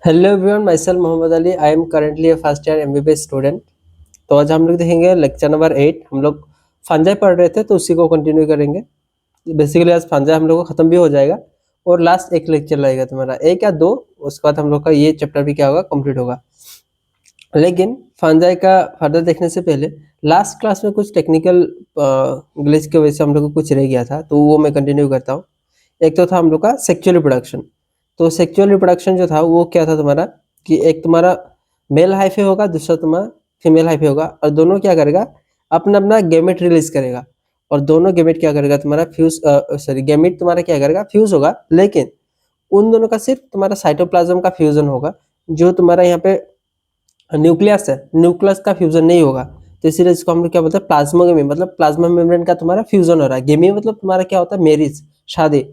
Hello everyone, myself Mohammad Ali. I am currently a first year MBBS student. तो आज हम लोग देखेंगे लेक्चर नंबर 8। हम लोग फंजाई पढ़ रहे थे तो उसी को कंटिन्यू करेंगे। बेसिकली आज फंजाई हम लोग को खत्म भी हो जाएगा और लास्ट एक लेक्चर लगेगा तुम्हारा, एक या दो। उसके बाद हम लोग का ये चैप्टर भी क्या होगा, कंप्लीट होगा। लेकिन फंजाई का फर्दर देखने से पहले लास्ट क्लास में कुछ टेक्निकल ग्लिच की वजह से हम लोग को कुछ रह गया था, तो वो मैं कंटिन्यू करता हूँ। एक तो था हम लोग का सेक्सुअल रिप्रोडक्शन। तो सेक्सुअल रिप्रोडक्शन जो था वो क्या था तुम्हारा, कि एक तुम्हारा मेल हाइफे होगा, दूसरा तुम्हारा फीमेल हाइफे होगा, और दोनों क्या करेगा, अपना अपना गेमेट रिलीज करेगा। और दोनों गेमेट क्या करेगा, तुम्हारा फ्यूज सॉरी गेमेट तुम्हारा क्या करेगा, फ्यूज होगा। लेकिन उन दोनों का सिर्फ तुम्हारा साइटोप्लाज्म का फ्यूजन होगा। जो तुम्हारा यहाँ पे न्यूक्लियस है, न्यूक्लियस का फ्यूजन नहीं होगा। तो इसीलिए इसको हम लोग क्या बोलते हैं, प्लाज्मोगेमी, मतलब प्लाज्मा मेम्ब्रेन का तुम्हारा फ्यूजन हो रहा है। गेमी मतलब तुम्हारा क्या होता है, मैरिज, शादी।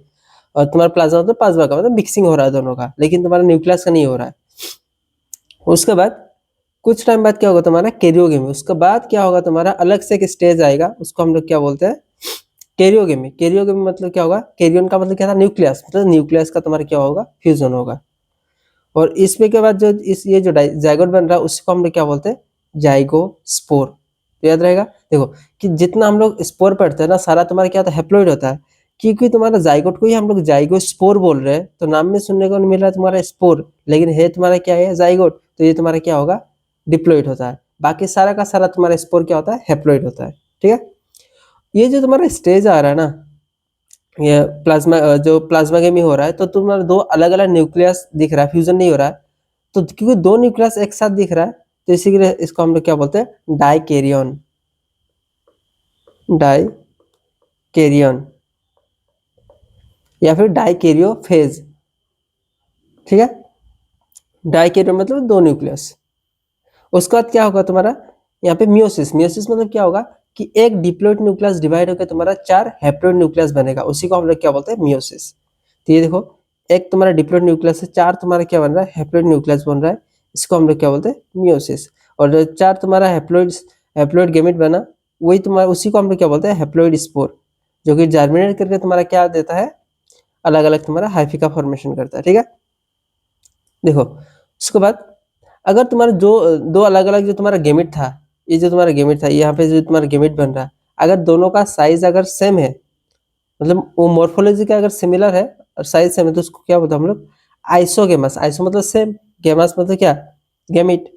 और तुम्हारा प्लाज्मा मतलब प्लाज्मा का मतलब मिक्सिंग हो रहा है दोनों का, लेकिन तुम्हारा न्यूक्लियस का नहीं हो रहा है। उसके बाद कुछ टाइम बाद क्या होगा, तुम्हारा कैरियोगेमी। उसके बाद क्या होगा, तुम्हारा अलग से एक स्टेज आएगा, उसको हम लोग क्या बोलते हैं, कैरियोगेमी। कैरियोगेमी मतलब क्या होगा, कैरियन का मतलब क्या था, न्यूक्लियस, मतलब न्यूक्लियस का तुम्हारा क्या होगा, फ्यूजन होगा। और इसमें के बाद जो इस ये जो जाइगोट बन रहा है उसको हम लोग क्या बोलते हैं, जाइगोस्पोर। तो याद रहेगा, देखो कि जितना हम लोग स्पोर पढ़ते हैं ना, सारा तुम्हारा क्या होता है, हैप्लॉइड होता है। क्योंकि तुम्हारा जाइगोट को ही हम लोग जाइगोस्पोर बोल रहे हैं, तो नाम में सुनने को नहीं मिल रहा है तुम्हारा स्पोर, लेकिन है तुम्हारा क्या है, जाइगोट। तो ये तुम्हारा क्या होगा, डिप्लॉइड होता है। बाकी सारा का सारा तुम्हारा स्पोर क्या होता है, हैप्लॉइड होता है। ठीक है। ये जो तुम्हारा स्टेज आ रहा है ना, ये प्लाज्मा जो प्लाज्मागेमी हो रहा है, तो तुम्हारा दो अलग अलग न्यूक्लियस दिख रहा है, फ्यूजन नहीं हो रहा है। तो क्योंकि दो न्यूक्लियस एक साथ दिख रहा है, तो इसी के लिए इसको हम लोग क्या बोलते हैं, डाइकैरियन। डाइकैरियन या फिर डाइकैरियोफेज। ठीक है। डाइकैरियन मतलब दो न्यूक्लियस। उसके बाद क्या होगा तुम्हारा, यहाँ पे मियोसिस। मियोसिस मतलब क्या होगा, कि एक डिप्लॉइड न्यूक्लियस डिवाइड होकर तुम्हारा चार हैप्लॉइड न्यूक्लियस बनेगा, उसी को हम लोग क्या बोलते हैं, मियोसिस। तो ये देखो, एक तुम्हारा डिप्लॉइड न्यूक्लियस है, चार तुम्हारा क्या बन रहा है, हैप्लॉइड न्यूक्लियस बन रहा है। इसको हम लोग क्या बोलते हैं, मियोसिस। और जो चार तुम्हारा हैप्लॉइड हैप्लॉइड गेमेट बना, वही तुम्हारा, उसी को हम लोग क्या बोलते हैं, हैप्लॉइड स्पोर। जो कि जर्मिनेट करके तुम्हारा क्या देता है, अलग अलग तुम्हारा हाइफी का फॉर्मेशन करता है। ठीक है। देखो उसके बाद अगर तुम्हारा जो दो अलग अलग जो तुम्हारा गेमेट था, ये जो तुम्हारा गेमेट था, यहाँ पे जो तुम्हारा गेमेट बन रहा है, अगर दोनों का साइज अगर सेम है, मतलब वो मॉर्फोलॉजी का अगर सिमिलर है और साइज सेम है, तो उसको क्या बोलते हैं हम लोग, आइसोगेमस। आइसो मतलब सेम, गेमस मतलब क्या, गेमिट।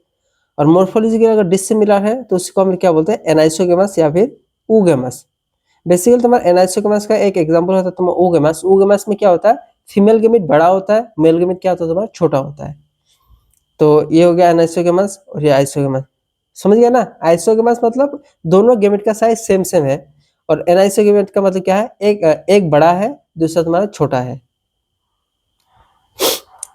और मॉर्फोलॉजी का अगर डिसिमिलर है, तो उसको हम लोग क्या बोलते हैं, एनाइसोगेमस या फिर ऊगेमस। बेसिकली तुम्हारा एनाइसोगेमस का एक एग्जांपल होता है तुम्हारा ऊगेमस। ऊगेमस में क्या होता है, फीमेल गेमिट बड़ा होता है, मेल गेमिट क्या होता है तुम्हारा, छोटा होता है। तो ये हो गया एनाइसोगेमस और ये आइसोगेमस। समझ गया ना, आइसोगेमस मतलब दोनों गेमेट का साइज सेम सेम है, और एनाइसोगेमेट का मतलब क्या है, एक बड़ा है, दूसरा तुम्हारा छोटा है।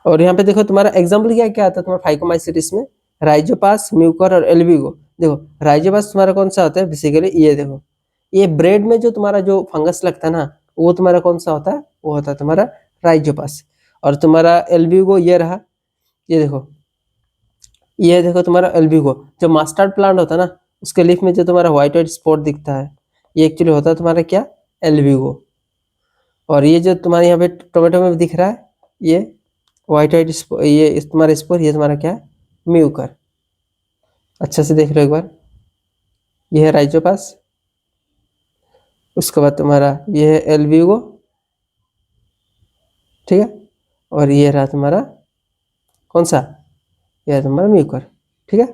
और यहाँ पे देखो तुम्हारा एग्जाम्पल क्या क्या आता है तुम्हारा फाइकोमाइसिटिस में, राइजोपास, म्यूकर और एल्बिगो। देखो राइजोपास तुम्हारा कौन सा होता है, बेसिकली ये देखो, ये ब्रेड में जो तुम्हारा जो फंगस लगता है ना, वो तुम्हारा कौन सा होता है, वो होता है तुम्हारा राइजोपास। और तुम्हारा एल्बिगो ये रहा, ये देखो, ये देखो तुम्हारा एल्बिगो। जो मास्टर्ड प्लांट होता है ना, उसके लीफ में जो तुम्हारा व्हाइट व्हाइट स्पॉट दिखता है, ये एक्चुअली होता है तुम्हारा क्या, एल्बिगो। और ये जो तुम्हारे यहाँ पे टोमेटो में दिख रहा है, ये व्हाइट व्हाइट ये तुम्हारा स्पोर, ये तुम्हारा क्या है, म्यूकर। अच्छे से देख लो एक बार, ये है राइजोपास। उसके बाद तुम्हारा ये है एल्बिगो। ठीक है। और ये रहा तुम्हारा कौन सा, ये है तुम्हारा म्यूकर। ठीक है।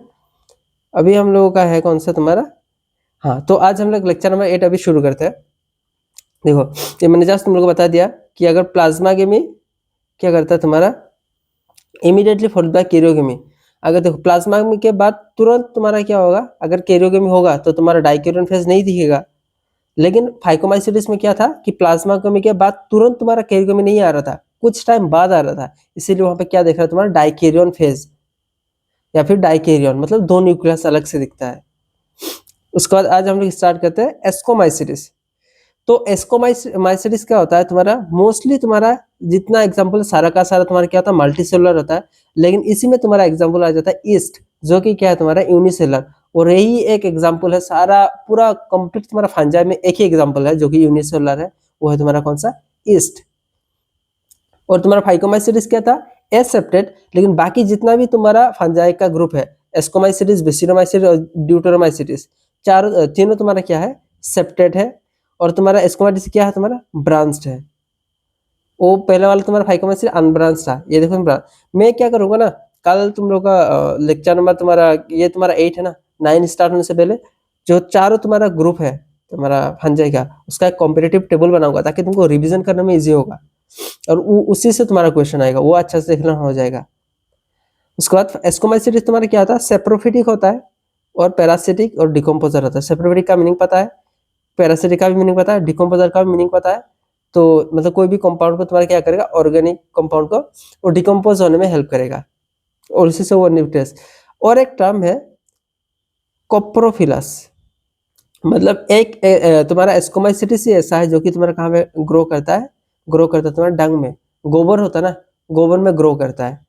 अभी हम लोगों का है कौन सा तुम्हारा, हाँ, तो आज हम लोग लेक्चर नंबर 8 अभी शुरू करते हैं। देखो ये मैंने जस्ट तुम लोग को बता दिया कि अगर प्लाज्मा गेमी क्या करता है तुम्हारा, इमीडिएटली फॉलोड बाय कैरियोगेमी। अगर देखो प्लाज्मा के बाद तुरंत तुम्हारा क्या होगा, अगर कैरियोगेमी होगा तो तुम्हारा डाइकैरियन फेज नहीं दिखेगा। लेकिन फाइकोमाइसिटिस में क्या था, कि प्लाज्मा के बाद तुरंत तुम्हारा कैरियोगेमी नहीं आ रहा था, कुछ टाइम बाद आ रहा था। इसीलिए वहां पे क्या देख रहा है तुम्हारा, डाइकैरियन फेज या फिर डाइकैरियन, मतलब दो न्यूक्लियस अलग से दिखता है। उसके बाद आज हम लोग स्टार्ट करते हैं एस्कोमाइसिटिस। तो एस्कोमाइसिटिस क्या होता है तुम्हारा, मोस्टली तुम्हारा जितना एग्जांपल सारा का सारा तुम्हारा क्या होता है, मल्टी सेलुलर होता है। लेकिन इसी में तुम्हारा एग्जांपल आ जाता है ईस्ट, जो कि क्या है तुम्हारा यूनिसेलर। और यही एक एग्जांपल है, सारा पूरा कंप्लीट तुम्हारा फंजाई में एक ही एग्जांपल है जो कि यूनिसेलुलर है, वो है तुम्हारा कौन सा, ईस्ट। और तुम्हारा फाइकोमाइसिटिस क्या था, एसेप्टेड, लेकिन बाकी जितना भी तुम्हारा फंजाई का ग्रुप है, एस्कोमाइसिटिस, बेसिनोमाइसिटिस और ड्यूटेरोमाइसिटिस, तीनों तुम्हारा क्या है, सेप्टेड है। और तुम्हारा एस्कोमाइटिस क्या है, तुम्हारा ब्रांच्ड है। वो पहले वाला तुम्हारा फाइकोमाइसिस अनब्रांच था, ये देखो मैं क्या करूंगा ना, कल तुम लोग का लेक्चर नंबर तुम्हारा ये तुम्हारा 8 है ना, 9 स्टार्ट होने से पहले जो चारों तुम्हारा ग्रुप है तुम्हारा फंजाई का, उसका एक कॉम्पिटिटिव टेबल बनाऊंगा ताकि तुमको रिवीजन करने में इजी होगा, और उसी से तुम्हारा क्वेश्चन आएगा, वो अच्छा से देखना हो जाएगा। उसके बाद एस्कोमाइसिटिस तुम्हारा क्या होता है, सेप्रोफिटिक होता है और पैरासिटिक और डिकम्पोजर होता है। सेप्रोफिटिक का मीनिंग पता है, पैरासिटिक का भी मीनिंग पता है, डिकम्पोजर का भी मीनिंग पता है। तो मतलब कोई भी कंपाउंड को तुम्हारा क्या करेगा, ऑर्गेनिक कंपाउंड को वो डिकम्पोज होने में हेल्प करेगा, और उसी से वो न्यूक्लियस। और एक टर्म है कोप्रोफिलस, मतलब एक तुम्हारा एस्कोमाइसिटिस ही ऐसा है जो कि तुम्हारा कहाँ पे ग्रो करता है, तुम्हारा डंग में, गोबर होता है ना, गोबर में ग्रो करता है।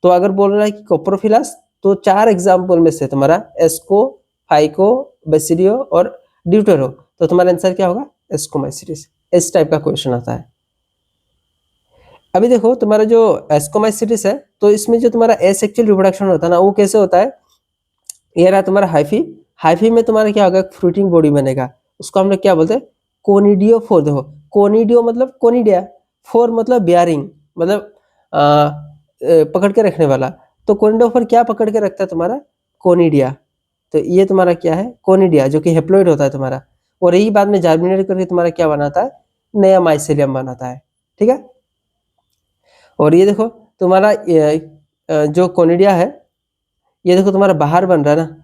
तो अगर बोल रहा है कि कोप्रोफिलस, तो 4 एग्जाम्पल में से तुम्हारा एस्को, फाइको, बेसिडियो और ड्यूटेरो, तो तुम्हारा आंसर क्या होगा, एस्कोमाइसिटिस। इस टाइप का क्वेश्चन आता है। अभी देखो तुम्हारा जो एस्कोमाइसिटिस है, तो इसमें जो तुम्हारा एसेक्सुअल रिप्रोडक्शन होता है ना, वो कैसे होता है, ये रहा तुम्हारा हाइफी। हाइफी में तुम्हारा क्या होगा, फ्रूटिंग बॉडी बनेगा, उसको हम लोग क्या बोलते हैं, कोनिडियो फोर। देखो कोनिडियो मतलब कोनिडिया, फोर मतलब बियरिंग, मतलब पकड़ के रखने वाला। तो कोनिडियो फोर क्या पकड़ के रखता है, तुम्हारा कोनिडिया। तो ये तुम्हारा क्या है, कोनिडिया, जो कि हेप्लॉइड होता है तुम्हारा, और यही बाद में जर्मिनेट करके तुम्हारा क्या बनाता है, नया माइसेलियम बनाता है। ठीक है, और ये देखो तुम्हारा जो कोनिडिया है, ये देखो तुम्हारा बाहर बन रहा है ना,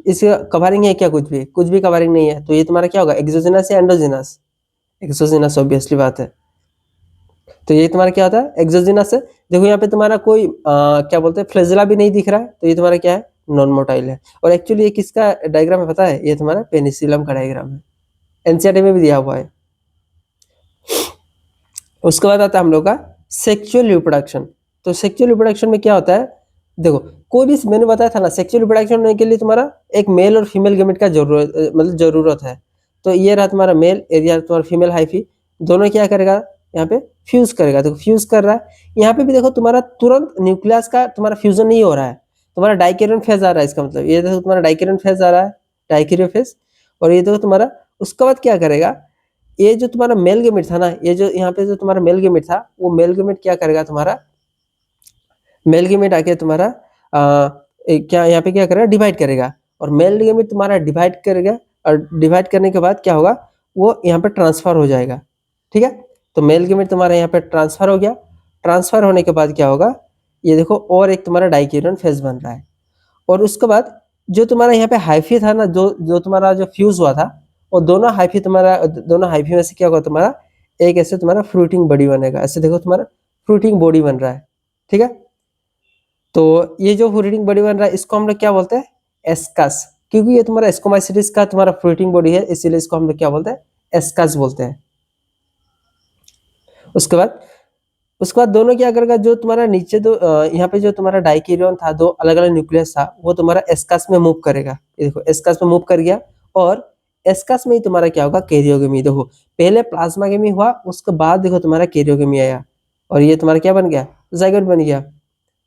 इसका कवरिंग है क्या, कुछ भी कवरिंग नहीं है। तो ये तुम्हारा क्या होगा, एक्सोजिनस या एंडोजिनस, एक्सोजिनस ऑब्वियसली बात है। तो ये तुम्हारा क्या होता है, एक्सोजिनस है। देखो यहाँ पे तुम्हारा कोई क्या बोलते हैं, फ्लैजेला भी नहीं दिख रहा है, तो ये तुम्हारा क्या है, नॉन मोटाइल है। और एक्चुअली ये किसका डायग्राम है पता है, ये तुम्हारा पेनिसिलम का डायग्राम है, एनसीईआरटी में भी दिया हुआ है। उसके बाद आता है हम लोग का सेक्सुअल रिप्रोडक्शन। तो सेक्सुअल रिप्रोडक्शन में क्या होता है, देखो कोई भी, मैंने बताया था ना, सेक्सुअल रिप्रोडक्शन होने के लिए तुम्हारा एक मेल और फीमेल गेमेट का जरूरत है। तो ये रहा तुम्हारा मेल एरिया, तुम्हारा फीमेल हाइफी, दोनों क्या करेगा, यहाँ पे फ्यूज करेगा। तो फ्यूज कर रहा है, यहाँ पे भी देखो तुम्हारा तुरंत न्यूक्लियस का तुम्हारा फ्यूजन नहीं हो रहा है, तुम्हारा डाइकेरियन फेज आ रहा है। इसका मतलब ये देखो तुम्हारा डाइकेरियन फेज आ रहा है, डाइकेरियो फेज। और ये देखो तुम्हारा उसके बाद क्या करेगा, ये जो तुम्हारा मेल गेमेट था ना, ये जो यहाँ पे जो तुम्हारा मेल गेमेट था, वो मेल गेमेट क्या करेगा, तुम्हारा मेल गेमेट आके तुम्हारा क्या यहाँ पे क्या करेगा, डिवाइड करेगा। और मेल गेमेट तुम्हारा डिवाइड करेगा, और डिवाइड करने के बाद क्या होगा, वो यहाँ पे ट्रांसफर हो जाएगा। ठीक है, तो मेल गेमेट तुम्हारा यहाँ पे ट्रांसफर हो गया। ट्रांसफर होने के बाद क्या होगा, ये देखो और एक तुम्हारा डाइकेरियन फेज बन रहा है। और उसके बाद जो तुम्हारा यहाँ पे हाइफी था ना, जो जो तुम्हारा जो फ्यूज हुआ था, वो दोनों हाइफी में से क्या होगा, तुम्हारा एक ऐसे तुम्हारा फ्रूटिंग बॉडी बनेगा। ऐसे देखो तुम्हारा फ्रूटिंग बॉडी बन रहा है। ठीक है, तो ये जो फ्रूटिंग बॉडी बन रहा है, इसको हम लोग क्या बोलते हैं, एस्कस। क्योंकि ये तुम्हारा एस्कोमाइसिटिस का तुम्हारा फ्रूटिंग बॉडी है, इसीलिए इसको हम लोग क्या बोलते हैं, एस्कस बोलते हैं। उसके बाद दोनों क्या करेगा, जो तुम्हारा नीचे दो यहाँ पे जो तुम्हारा डाइकेरियन था, दो अलग अलग न्यूक्लियस था, वो तुम्हारा एस्कस में मूव करेगा। ये देखो एस्कस में मूव कर गया, और एस्कस में ही तुम्हारा क्या होगा, कैरियोगेमी। देखो पहले प्लाज्मागेमी हुआ, उसके बाद देखो तुम्हारा कैरियोगेमी आया, और ये तुम्हारा क्या बन गया, जाइगोट बन गया।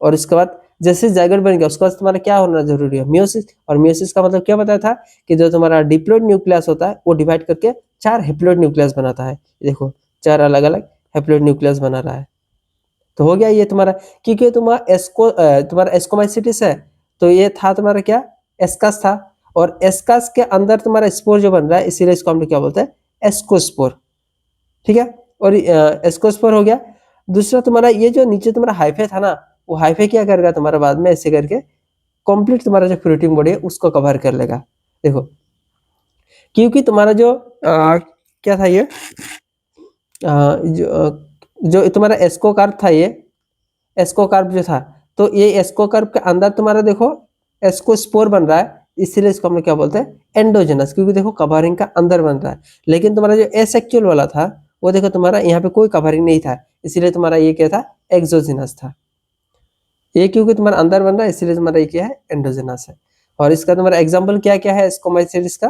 और उसके बाद जैसे जाइगोट बन गया, उसके बाद तुम्हारा क्या होना जरूरी है, मियोसिस। और मियोसिस का मतलब क्या बताया था, कि जो तुम्हारा डिप्लॉइड न्यूक्लियस होता है, वो डिवाइड करके 4 हैप्लॉइड न्यूक्लियस बनाता है। देखो 4 अलग अलग हैप्लॉइड न्यूक्लियस बना रहा है। तो हो गया ये तुम्हारा, क्योंकि तुम्हारा एस्कोमाइसिटिस है, तो ये था तुम्हारा क्या, एस्कस था। और एस्कस के अंदर तुम्हारा स्पोर जो बन रहा है, इसीलिए इसको हम लोग क्या बोलते हैं, एस्कोस्पोर। ठीक है, और एस्कोस्पोर हो गया। दूसरा तुम्हारा ये जो नीचे तुम्हारा हाइफे था ना, वो हाइफे क्या करेगा, तुम्हारा बाद में ऐसे करके कंप्लीट तुम्हारा जो फ्रूटिंग बॉडी है उसको कवर कर लेगा। देखो क्योंकि तुम्हारा जो क्या था, ये जो तुम्हारा एस्कोकार्प था, ये एस्कोकार्प जो था, तो ये एस्कोकार्प के अंदर तुम्हारा देखो एस्कोस्पोर बन रहा है, इसीलिए इसको हम लोग क्या बोलते हैं, एंडोजेनस। क्योंकि देखो कवरिंग का अंदर बन रहा है। लेकिन तुम्हारा जो एसेक्सुअल वाला था, वो देखो तुम्हारा यहाँ पे कोई कवरिंग नहीं था, इसीलिए तुम्हारा ये क्या था, एक्सोजेनस था। ये क्योंकि तुम्हारा अंदर बन रहा है, इसीलिए तुम्हारा ये क्या है, एंडोजेनस है। और इसका तुम्हारा एग्जाम्पल क्या क्या है एस्कोमाइसिटिस का,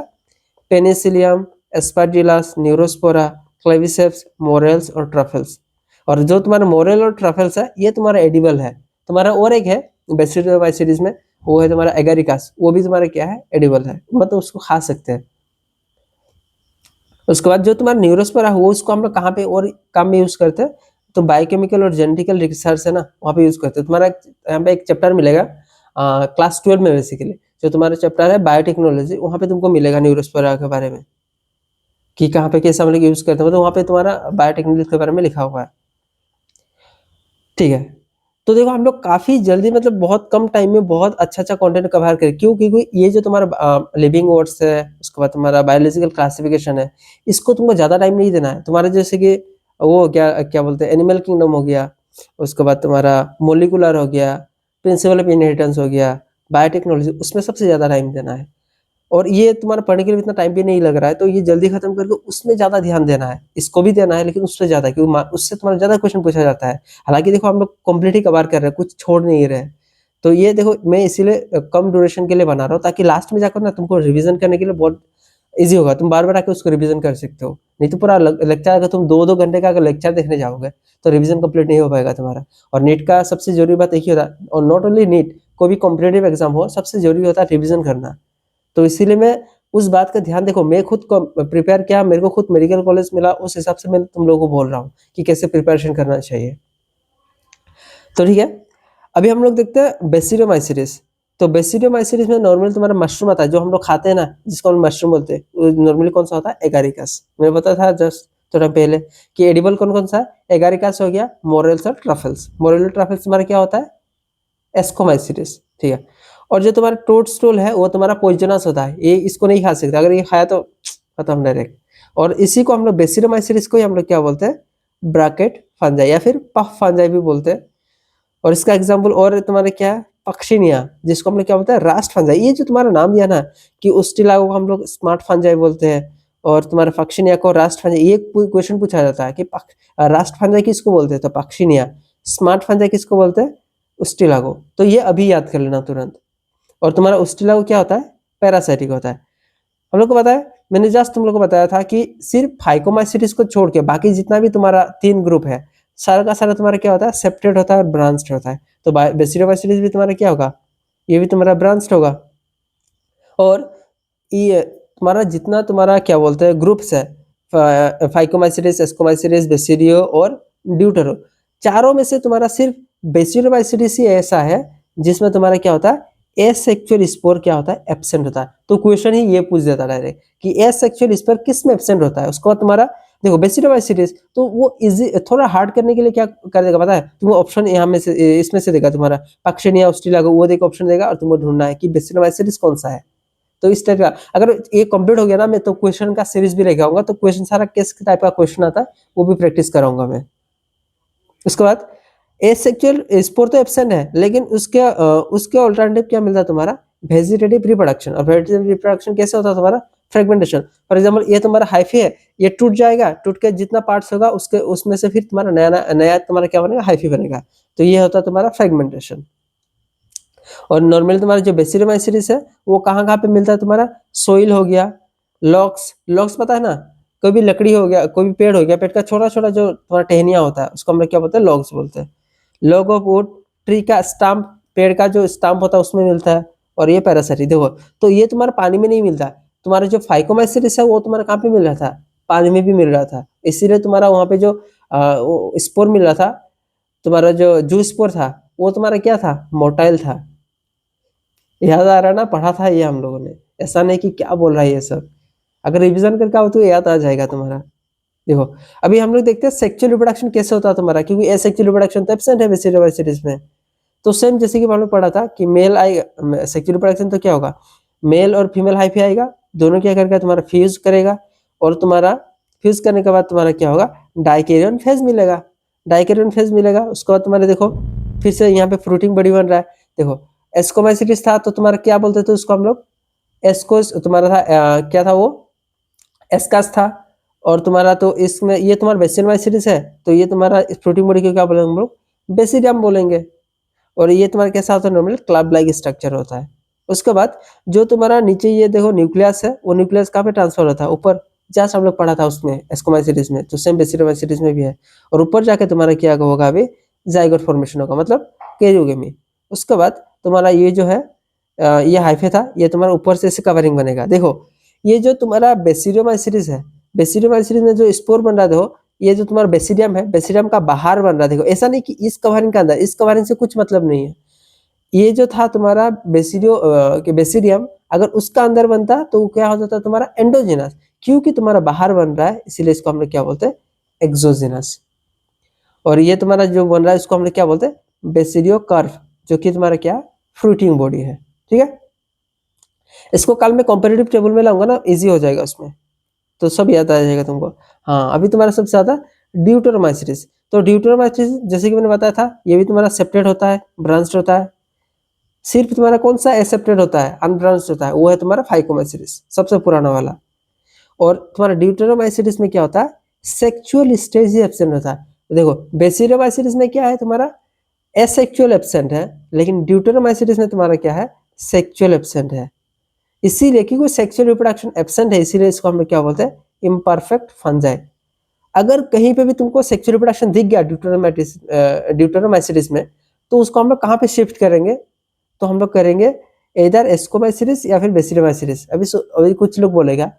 पेनिसिलियम, एस्पार्जिलस, न्यूरोस्पोरा, क्लेविसेप्स, मोरेल्स और ट्रफल्स। और जो तुम्हारा मोरेल और ट्रफल्स है, ये तुम्हारा एडिबल है। तुम्हारा और एक है बेसिडियोमाइसीट सीरीज में, वो है तुम्हारा एगारिकास, वो भी तुम्हारा क्या है, एडिबल है, मतलब उसको खा सकते हैं। उसके बाद जो तुम्हारा न्यूरोस्पोरा है वो उसको हम लोग कहाँ पे और काम में यूज करते हैं, तो बायोकेमिकल और जेनेटिकल रिसर्च है ना, वहाँ पे यूज करते हैं। तुम्हारा यहाँ पे एक चैप्टर मिलेगा क्लास 12 में, बेसिकली जो तुम्हारा चैप्टर है बायोटेक्नोलॉजी, वहाँ पे तुमको मिलेगा न्यूरोस्पोरा के बारे में कि कहाँ पे कैसे हम लोग यूज करते हैं, मतलब वहाँ पे तुम्हारा बायोटेक्नोलॉजी के बारे में लिखा हुआ है। ठीक है, तो देखो हम लोग काफी जल्दी, मतलब बहुत कम टाइम में बहुत अच्छा अच्छा कंटेंट कवर करें। क्यों? क्योंकि ये जो तुम्हारा लिविंग वर्ड्स है, उसके बाद तुम्हारा बायोलॉजिकल क्लासिफिकेशन है, इसको तुमको ज्यादा टाइम नहीं देना है। तुम्हारे जैसे कि वो क्या क्या बोलते हैं, एनिमल किंगडम हो गया, उसके बाद तुम्हारा मोलिकुलर हो गया, प्रिंसिपल ऑफ इनहेरिटेंस हो गया, बायोटेक्नोलॉजी, उसमें सबसे ज्यादा टाइम देना है। और ये तुम्हारा पढ़ने के लिए इतना टाइम भी नहीं लग रहा है, तो ये जल्दी खत्म करके उसमें ज्यादा ध्यान देना है। इसको भी देना है लेकिन उससे ज्यादा, क्योंकि उससे तुम्हारा ज्यादा क्वेश्चन पूछा जाता है। हालांकि देखो हम लोग कंप्लीट ही कवर कर रहे हैं, कुछ छोड़ नहीं रहे हैं। तो ये देखो मैं इसीलिए कम ड्यूरेशन के लिए बना रहा हूँ, ताकि लास्ट में जाकर ना तुमको रिविजन करने के लिए बहुत ईजी होगा। तुम बार बार आके उसको रिविजन कर सकते हो। नहीं तो पूरा लेक्चर, अगर तुम 2-2 घंटे का अगर लेक्चर देखने जाओगे तो रिविजन कंप्लीट नहीं हो पाएगा तुम्हारा। और नीट का सबसे जरूरी बात एक ही होता है, और नॉट ओनली नीट, कोई भी कॉम्पिटेटिव एग्जाम हो, सबसे जरूरी होता है रिविजन करना। तो इसीलिए मैं उस बात का ध्यान, देखो मैं खुद को प्रिपेयर किया, मेरे को खुद मेडिकल कॉलेज मिला, उस हिसाब से मैं तुम लोगों को बोल रहा हूँ कि कैसे प्रिपरेशन करना चाहिए। तो ठीक है, अभी हम लोग देखते हैं बेसिडियोमाइसीट्स। तो बेसिडियोमाइसीट्स में नॉर्मली तुम्हारा मशरूम आता है, जो हम लोग खाते हैं ना, जिसको हम मशरूम बोलते हैं, वो नॉर्मली कौन सा होता है, एगारिकस। मैंने बताया था जस्ट थोड़ा पहले कि एडिबल कौन कौन सा है, एगारिकस हो गया, मोरेल्स और ट्रफल्स। मोरेल और ट्रफल्स तुम्हारा क्या होता है, एस्कोमाइसीट्स। ठीक है, और जो तुम्हारा टोडस्टूल है वो तुम्हारा पॉइजनस होता है, ये इसको नहीं खा सकते, अगर ये खाया तो खत्म डायरेक्ट। और इसी को हम लोग बेसिडोमाइसीट्स को ही हम लोग क्या बोलते हैं, ब्रैकेट फंजाई या फिर पफ फंजाई भी बोलते हैं। और इसका एग्जांपल और तुम्हारे क्या है, पक्षिनिया, जिसको हम लोग क्या बोलते हैं, रास्ट फंजाई। ये जो तुम्हारा नाम दिया ना कि उस्टिलागो को हम लोग स्मार्ट फंजाई बोलते हैं, और तुम्हारे पक्षिनिया को रास्ट फंजाई, ये क्वेश्चन पूछा जाता है कि रास्ट फंजाई किसको बोलते हैं, तो पक्षिनिया। स्मार्ट फंजाई किसको बोलते हैं, उस्टिलागो। तो ये अभी याद कर लेना तुरंत। और तुम्हारा उस्टिलागो क्या होता है, पैरासाइटिक होता है। हम लोग को पता है, मैंने जस्ट तुम लोग को बताया था कि सिर्फ फाइकोमाइसीट्स को छोड़ के बाकी जितना भी तुम्हारा 3 ग्रुप है, सारा का सारा तुम्हारा क्या होता है, सेप्टेड होता है और ब्रांच्ड होता है। तो बेसिडोमाइसीट्स भी तुम्हारा क्या होगा, ये भी तुम्हारा ब्रांच्ड होगा। और ये तुम्हारा जितना तुम्हारा क्या बोलते हैं ग्रुप्स है, फाइकोमाइसीट्स, एस्कोमाइसीट्स, बेसिडियो और ड्यूटेरो, चारों में से तुम्हारा सिर्फ बेसिडोमाइसीट्स ही ऐसा है जिसमें तुम्हारा क्या होता है, एसेक्सुअल स्पोर क्या होता है, एब्सेंट होता है। तो क्वेश्चन ही ये पूछ देता है डायरेक्ट कि एसेक्सुअल स्पोर किस में एब्सेंट होता है। उसके बाद तुम्हारा देखो बेसिडोमाइसीट्स, तो वो इजी, थोड़ा हार्ड करने के लिए क्या कर देगा पता है, तुमको ऑप्शन यहाँ में से इसमें से देगा, तुम्हारा पक्षिनिया, उस्टिलागो, वो देगा ऑप्शन देगा, और तुमको ढूंढना है कि बेसिडोमाइसीट्स कौन सा है। तो इस टाइप का अगर ये कंप्लीट हो गया ना, मैं तो क्वेश्चन का सीरीज भी लेके आऊंगा, तो क्वेश्चन सारा किस टाइप का क्वेश्चन आता है वो भी प्रैक्टिस कराऊंगा मैं। उसके बाद एसेक्सुअल स्पोर तो एब्सेंट है, लेकिन उसके अल्टरनेटिव क्या मिलता है तुम्हारा, वेजिटेटिव रिप्रोडक्शन। और वेजिटेटिव रिप्रोडक्शन कैसे होता है तुम्हारा, फ्रेगमेंटेशन। फॉर एग्जांपल ये तुम्हारा हाइफी है, ये टूट जाएगा, टूट के जितना पार्ट्स होगा उसके उसमें से फिर तुम्हारा नया नया तुम्हारा क्या बनेगा, हाइफी बनेगा। तो ये होता है तुम्हारा फ्रेगमेंटेशन। और नॉर्मली तुम्हारा जो बेसिडोमाइसीट्स है वो कहाँ कहाँ पे मिलता है, तुम्हारा सोइल हो गया, लॉक्स, लॉक्स पता है ना, कोई भी लकड़ी हो गया, कोई भी पेड़ हो गया, पेड़ का छोटा छोटा जो तुम्हारा टहनिया होता है उसको हम लोग क्या बोलते हैं, लॉग्स बोलते हैं। लॉग ऑफ वुड, ट्री का स्टम्प, पेड़ का जो स्टम्प होता है उसमें मिलता है। और ये पैरासाइट देखो, तो ये तुम्हारा पानी में नहीं मिलता। तुम्हारा जो फाइकोमाइसीट्स है वो तुम्हारा कहाँ पे मिल रहा था, पानी में भी मिल रहा था। इसीलिए तुम्हारा वहाँ पे जो स्पोर मिल रहा था, तुम्हारा जो जूस स्पोर था वो तुम्हारा क्या था, मोटाइल था। याद आ रहा है ना, पढ़ा था ये हम लोगों ने, ऐसा नहीं कि क्या बोल रहा है ये सब। अगर रिवीजन करके आओ तो याद आ जाएगा तुम्हारा। देखो अभी हम लोग देखते हैं सेक्सुअल रिप्रोडक्शन कैसे होता है तुम्हारा, क्योंकि एसेक्सुअल रिप्रोडक्शन तो एब्सेंट है बेसिडोमाइसीट्स में। तो सेम जैसे कि हम लोग पढ़ा था कि मेल आएगा सेक्सुअल रिप्रोडक्शन, तो क्या होगा, मेल और फीमेल हाइफी आएगा, दोनों क्या करेगा, तुम्हारा फ्यूज करेगा। और तुम्हारा फ्यूज करने के बाद तुम्हारा क्या होगा, डाइकैरियन फेज मिलेगा। डाइकैरियन फेज मिलेगा, उसके बाद तुम्हारे देखो फिर से यहाँ पे फ्रूटिंग बॉडी बन रहा है। देखो एस्कोमाइसीट्स था तो तुम्हारा क्या बोलते थे उसको हम लोग, एस्कोस तुम्हारा था क्या था वो, एस्कास था। और तुम्हारा तो इसमें ये तुम्हारा बेसिडोमाइसीट्स है, तो ये तुम्हारा फ्रूटिंग बॉडी को क्या बोलेंगे हम लोग, बेसिडियम बोलेंगे। और ये तुम्हारा कैसा होता है, नॉर्मली क्लब लाइक स्ट्रक्चर होता है। उसके बाद जो तुम्हारा नीचे ये देखो न्यूक्लियस है, वो न्यूक्लियस कहाँ पे ट्रांसफर होता है, ऊपर, जस्ट हम लोग पढ़ा था उसमें एस्कोमाइसीट्स में, तो सेम बेसिडोमाइसीट्स में भी है। और ऊपर जाके तुम्हारा क्या होगा अभी, जाइगोट फॉर्मेशन होगा, मतलब कैरियोगेमी। उसके बाद तुम्हारा ये जो है ये हाइफे था, ये तुम्हारा ऊपर से कवरिंग बनेगा। देखो ये जो तुम्हारा बेसिडियमाइसीडिस है, बेसिडियमाइसीडिस में जो स्पोर बन रहा है, देखो ये जो तुम्हारा बेसिडियम है, बेसिडियम का बाहर बन रहा है। देखो ऐसा नहीं कि इस कवरिंग के अंदर, इस कवरिंग से कुछ मतलब नहीं है। ये जो था तुम्हारा बेसिडियम, अगर उसका अंदर बनता तो क्या हो जाता तुम्हारा एंडोजिनस, क्योंकि तुम्हारा बाहर बन रहा है इसीलिए इसको हम लोग क्या बोलते हैं, एक्सोजिनस। और ये तुम्हारा जो बन रहा है इसको हम लोग क्या बोलते हैं, बेसिडियो कर्व, जो कि तुम्हारा क्या फ्रूटिंग बॉडी है। ठीक है, इसको कल मैं कॉम्पिटिटिव टेबल में लाऊंगा ना, इजी हो जाएगा उसमें, तो सब याद आ जाएगा तुमको। हाँ, अभी तुम्हारा सबसे ज्यादा ड्यूटेरोमाइसीडिस। तो ड्यूटेरोमाइसीडिस जैसे कि मैंने बताया था, ये भी तुम्हारा सेप्टेड होता है, ब्रांच्ड होता है। सिर्फ तुम्हारा कौन सा एसेप्टेड होता है, अनब्रांच्ड होता है, वो है तुम्हारा फाइकोमाइसीडिस, सबसे पुराना वाला। और तुम्हारा ड्यूटेरोमाइसीडिस में क्या होता है, सेक्सुअल स्टेज ही एब्सेंट होता है। देखो बेसिडोमाइसीडिस में क्या है तुम्हारा एसेक्सुअल एब्सेंट है, लेकिन ड्यूटेरोमाइसीडिस में तुम्हारा क्या है, सेक्सुअल एब्सेंट है। इसीलिए क्योंकि सेक्सुअल रिप्रोडक्शन एब्सेंट है, इसीलिए इसको हम लोग क्या बोलते हैं, इम्परफेक्ट फंजाई। अगर कहीं पे भी तुमको सेक्सुअल रिप्रोडक्शन दिख गया ड्यूटेरोमाइसीडिस में, तो उसको हम लोग कहाँ पे शिफ्ट करेंगे, तो हम लोग करेंगे इधर एस्कोमाइसीडिस या फिर बेसिडोमाइसीडिस। अभी कुछ लोग बोलेगा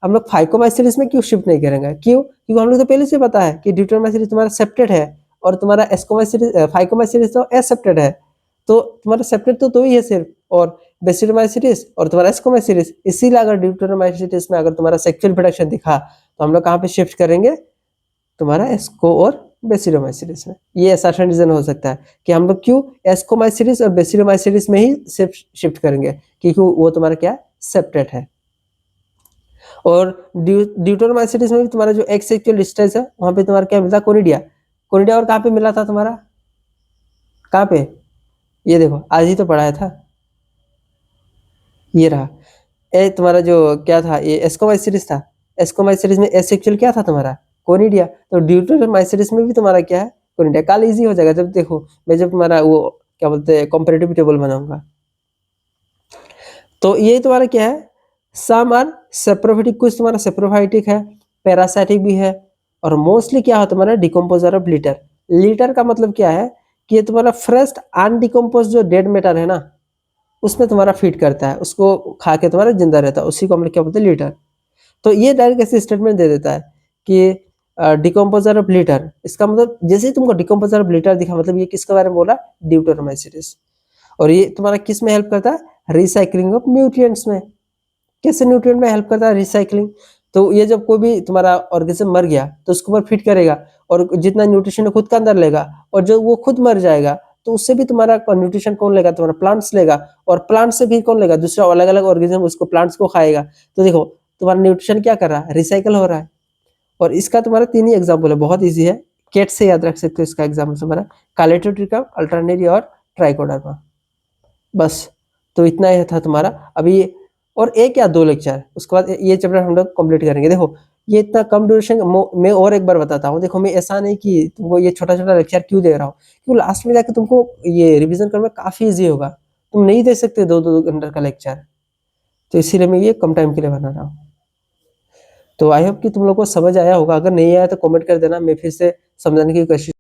हम लोग फाइकोमाइसीडिस में क्यों शिफ्ट नहीं करेंगे, क्यों, क्योंकि हम लोग तो पहले से पता है कि ड्यूटेरोमाइसीडिस तुम्हारा सेप्टेड है और तुम्हारा एस्कोमाइसीडिस फाइकोमाइसीडिस तो एसेप्टेड है। तो तुम्हारा सेप्टेड तो दो ही है सिर्फ, और बेसिडोमाइसीडिस और तुम्हारा एस्कोमाइसीडिस। इसीलिए अगर ड्यूटेरोमाइसीडिस में अगर तुम्हारा सेक्सुअल प्रोडक्शन दिखा तो हम लोग कहाँ पे शिफ्ट करेंगे, तुम्हारा एस्को और बेसिडोमाइसीडिस में। ये ऐसा रीजन हो सकता है कि हम लोग क्यों एस्कोमाइसीडिस और बेसिडोमाइसीडिस में ही शिफ्ट करेंगे, क्योंकि वो तुम्हारा क्या सेप्टेड है। और ड्यूटेरोमाइसीडिस में भी तुम्हारा जो एक्स सेक्सुअल स्टेज है, वहां पे तुम्हारा क्या मिलता है, कोनिडिया। कोनिडिया और कहाँ पे मिला था तुम्हारा, कहाँ पे, ये देखो आज ही तो पढ़ाया था, ये रहा। ए तुम्हारा जो क्या था, ये एस्कोमाइसीडिस था। एस्कोमाइसीडिस में एसेक्सुअल क्या था तुम्हारा, कोनिडिया। तो ड्यूटेरोमाइसीडिस में भी तुम्हारा क्या है, कोनिडिया। कल इजी हो जाएगा जब देखो मैं जब तुम्हारा वो क्या बोलते हैं कंपैरेटिव टेबल बनाऊंगा। तो ये तुम्हारा क्या है, सम आर सेप्रोफाइटिक, कुछ तुम्हारा सेप्रोफाइटिक है, पैरासाइटिक भी है, और मोस्टली क्या है तुम्हारा डिकम्पोजर ऑफ लीटर। लीटर का मतलब क्या है कि ये तुम्हारा फ्रेश अनडिकम्पोज जो डेड मैटर है ना, उसमें तुम्हारा फीड करता है, उसको खा के तुम्हारा जिंदा रहता है, उसी को हम लोग क्या बोलते हैं, लीटर। तो ये डायरेक्ट ऐसे स्टेटमेंट दे देता है कि डिकम्पोजर ऑफ लीटर, इसका मतलब जैसे ही तुमको डिकम्पोजर ऑफ लीटर दिखा, मतलब ये किसके बारे में बोला, ड्यूटेरोमाइसीडिस। और ये तुम्हारा किस में हेल्प करता है, रिसाइकलिंग ऑफ न्यूट्रिएंट्स में। कैसे न्यूट्रिएंट में हेल्प करता है, रिसाइकलिंग। तो ये जब कोई भी तुम्हारा ऑर्गेनिज्म मर गया तो उसके ऊपर फिट करेगा, और जितना न्यूट्रिशन है खुद के अंदर लेगा, और जब वो खुद मर जाएगा तो उससे भी तुम्हारा न्यूट्रिशन कौन लेगा, तुम्हारा प्लांट्स लेगा, और प्लांट से भी कौन लेगा, दूसरा अलग अलग ऑर्गेनिज्म उसको प्लांट्स को खाएगा। तो देखो तुम्हारा न्यूट्रिशन क्या कर रहा है, रिसाइकल हो रहा है। और इसका तुम्हारा तीन ही एग्जाम्पल है, बहुत ईजी है, केट से याद रख सकते हो इसका एग्जाम्पल तुम्हारा, कालेटोट्रिकम, अल्टरनेरिया और ट्राइकोडर्मा। बस तो इतना ही था तुम्हारा अभी, और एक या दो लेक्चर उसके बाद ये चैप्टर हम लोग कंप्लीट करेंगे। देखो ये इतना कम ड्यूरेशन मैं और एक बार बताता हूँ। देखो मैं ऐसा नहीं कि तुमको ये छोटा छोटा लेक्चर क्यों दे रहा हूँ, क्योंकि लास्ट में जाकर तुमको ये रिवीजन करना काफी इजी होगा। तुम नहीं दे सकते दो दो घंटे का लेक्चर, तो इसीलिए मैं ये कम टाइम के लिए बना रहा हूँ। तो आई होप कि तुम लोग को समझ आया होगा, अगर नहीं आया तो कमेंट कर देना, मैं फिर से समझाने की कोशिश